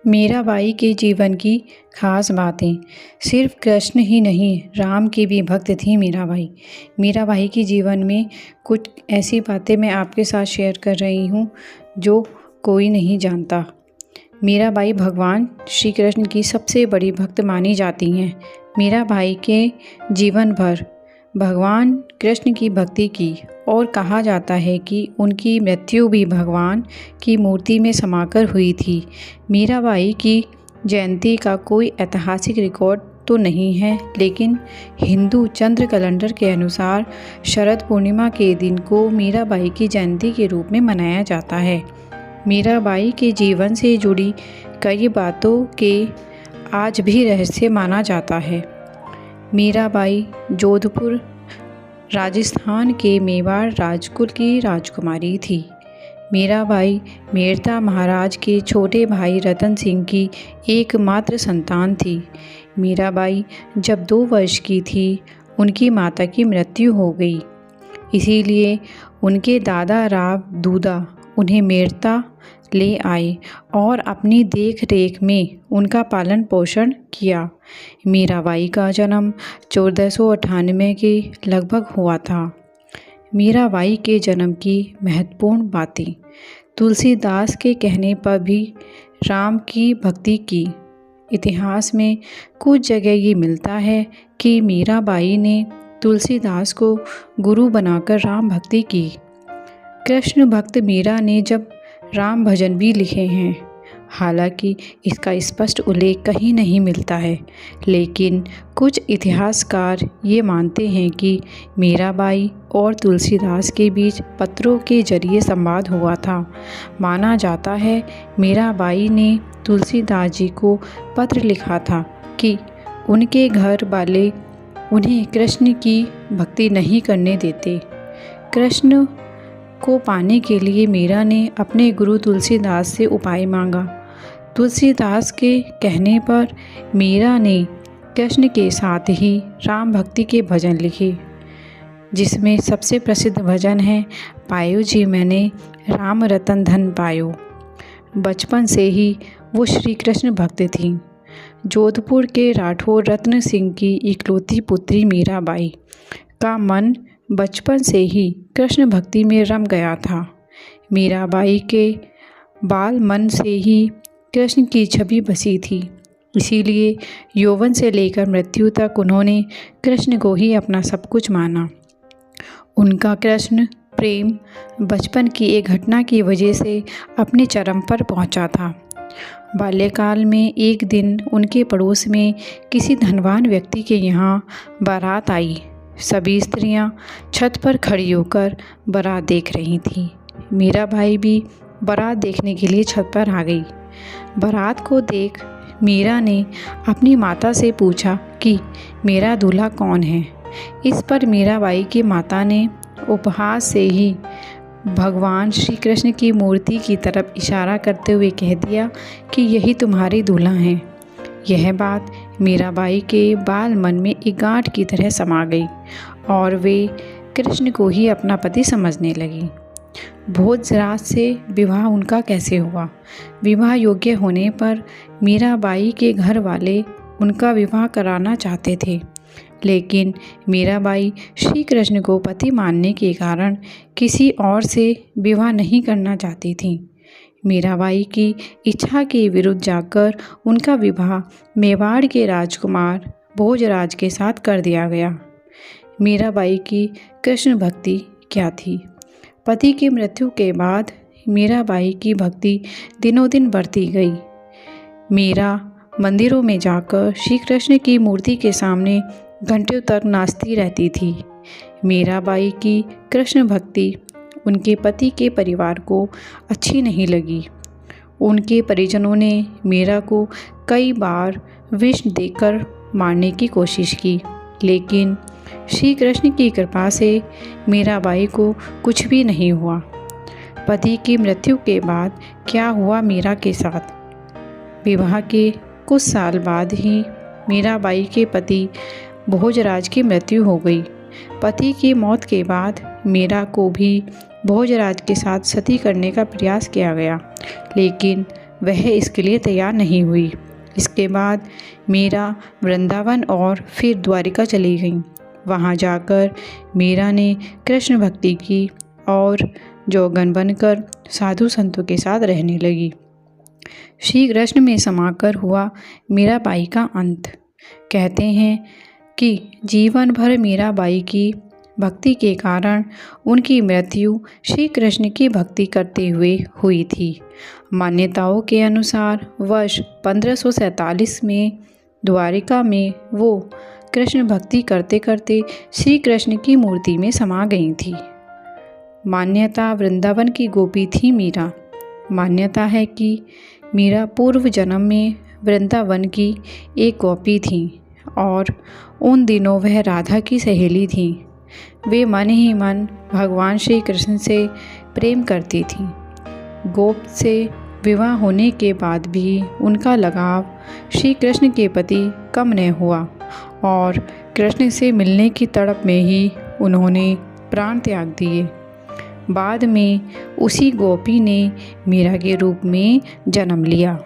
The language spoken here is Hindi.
मीराबाई के जीवन की खास बातें। सिर्फ कृष्ण ही नहीं, राम की भी भक्त थी मीराबाई। मीराबाई के जीवन में कुछ ऐसी बातें मैं आपके साथ शेयर कर रही हूँ जो कोई नहीं जानता। मीराबाई भगवान श्री कृष्ण की सबसे बड़ी भक्त मानी जाती हैं। मीराबाई के जीवन भर भगवान कृष्ण की भक्ति की और कहा जाता है कि उनकी मृत्यु भी भगवान की मूर्ति में समाकर हुई थी। मीराबाई की जयंती का कोई ऐतिहासिक रिकॉर्ड तो नहीं है, लेकिन हिंदू चंद्र कैलेंडर के अनुसार शरद पूर्णिमा के दिन को मीराबाई की जयंती के रूप में मनाया जाता है। मीराबाई के जीवन से जुड़ी कई बातों के आज भी रहस्य माना जाता है। मीराबाई जोधपुर राजस्थान के मेवाड़ राजकुल की राजकुमारी थी। मीराबाई मेड़ता महाराज के छोटे भाई रतन सिंह की एकमात्र संतान थी। मीराबाई जब 2 वर्ष की थी, उनकी माता की मृत्यु हो गई। इसीलिए उनके दादा राव दूदा उन्हें मेड़ता ले आए और अपनी देख रेख में उनका पालन पोषण किया। मीराबाई का जन्म 1498 के लगभग हुआ था। मीराबाई के जन्म की महत्वपूर्ण बातें। तुलसीदास के कहने पर भी राम की भक्ति की। इतिहास में कुछ जगह ये मिलता है कि मीराबाई ने तुलसीदास को गुरु बनाकर राम भक्ति की। कृष्ण भक्त मीरा ने जब राम भजन भी लिखे हैं। हालांकि इसका स्पष्ट उल्लेख कहीं नहीं मिलता है, लेकिन कुछ इतिहासकार ये मानते हैं कि मीराबाई और तुलसीदास के बीच पत्रों के जरिए संवाद हुआ था। माना जाता है मीराबाई ने तुलसीदास जी को पत्र लिखा था कि उनके घर वाले उन्हें कृष्ण की भक्ति नहीं करने देते। कृष्ण को पाने के लिए मीरा ने अपने गुरु तुलसीदास से उपाय मांगा। तुलसीदास के कहने पर मीरा ने कृष्ण के साथ ही राम भक्ति के भजन लिखे, जिसमें सबसे प्रसिद्ध भजन है पायो जी मैंने राम रतन धन पायो। बचपन से ही वो श्री कृष्ण भक्त थीं। जोधपुर के राठौर रत्न सिंह की इकलौती पुत्री मीराबाई का मन बचपन से ही कृष्ण भक्ति में रम गया था। मीराबाई के बाल मन से ही कृष्ण की छवि बसी थी। इसीलिए यौवन से लेकर मृत्यु तक उन्होंने कृष्ण को ही अपना सब कुछ माना। उनका कृष्ण प्रेम बचपन की एक घटना की वजह से अपने चरम पर पहुंचा था। बाल्यकाल में एक दिन उनके पड़ोस में किसी धनवान व्यक्ति के यहाँ बारात आई। सभी स्त्रियां छत पर खड़ी होकर बारात देख रही थीं। मीराबाई भी बारात देखने के लिए छत पर आ गई। बारात को देख मीरा ने अपनी माता से पूछा कि मेरा दूल्हा कौन है। इस पर मीराबाई की माता ने उपहास से ही भगवान श्री कृष्ण की मूर्ति की तरफ इशारा करते हुए कह दिया कि यही तुम्हारे दूल्हा हैं। यह बात मीराबाई के बाल मन में एक गांठ की तरह समा गई और वे कृष्ण को ही अपना पति समझने लगी। भोजराज से विवाह उनका कैसे हुआ? विवाह योग्य होने पर मीराबाई के घर वाले उनका विवाह कराना चाहते थे, लेकिन मीराबाई श्री कृष्ण को पति मानने के कारण किसी और से विवाह नहीं करना चाहती थीं। मीराबाई की इच्छा के विरुद्ध जाकर उनका विवाह मेवाड़ के राजकुमार भोजराज के साथ कर दिया गया। मीराबाई की कृष्ण भक्ति क्या थी? पति की मृत्यु के बाद मीराबाई की भक्ति दिनों दिन बढ़ती गई। मीरा मंदिरों में जाकर श्री कृष्ण की मूर्ति के सामने घंटों तक नाचती रहती थी। मीराबाई की कृष्ण भक्ति उनके पति के परिवार को अच्छी नहीं लगी। उनके परिजनों ने मीरा को कई बार विष देकर मारने की कोशिश की, लेकिन श्री कृष्ण की कृपा से मीराबाई को कुछ भी नहीं हुआ। पति की मृत्यु के बाद क्या हुआ मीरा के साथ? विवाह के कुछ साल बाद ही मीराबाई के पति भोजराज की मृत्यु हो गई। पति की मौत के बाद मीरा को भी भोजराज के साथ सती करने का प्रयास किया गया, लेकिन वह इसके लिए तैयार नहीं हुई। इसके बाद मीरा वृंदावन और फिर द्वारिका चली गईं। वहाँ जाकर मीरा ने कृष्ण भक्ति की और जोगन बनकर साधु संतों के साथ रहने लगी। श्री कृष्ण में समाकर हुआ मीराबाई का अंत। कहते हैं कि जीवन भर मीराबाई की भक्ति के कारण उनकी मृत्यु श्री कृष्ण की भक्ति करते हुए हुई थी। मान्यताओं के अनुसार वर्ष 1547 में द्वारिका में वो कृष्ण भक्ति करते करते श्री कृष्ण की मूर्ति में समा गई थी। मान्यता वृंदावन की गोपी थी मीरा। मान्यता है कि मीरा पूर्व जन्म में वृंदावन की एक गोपी थी और उन दिनों वह राधा की सहेली थी। वे मन ही मन भगवान श्री कृष्ण से प्रेम करती थी। गोप से विवाह होने के बाद भी उनका लगाव श्री कृष्ण के प्रति कम न हुआ और कृष्ण से मिलने की तड़प में ही उन्होंने प्राण त्याग दिए। बाद में उसी गोपी ने मीरा के रूप में जन्म लिया।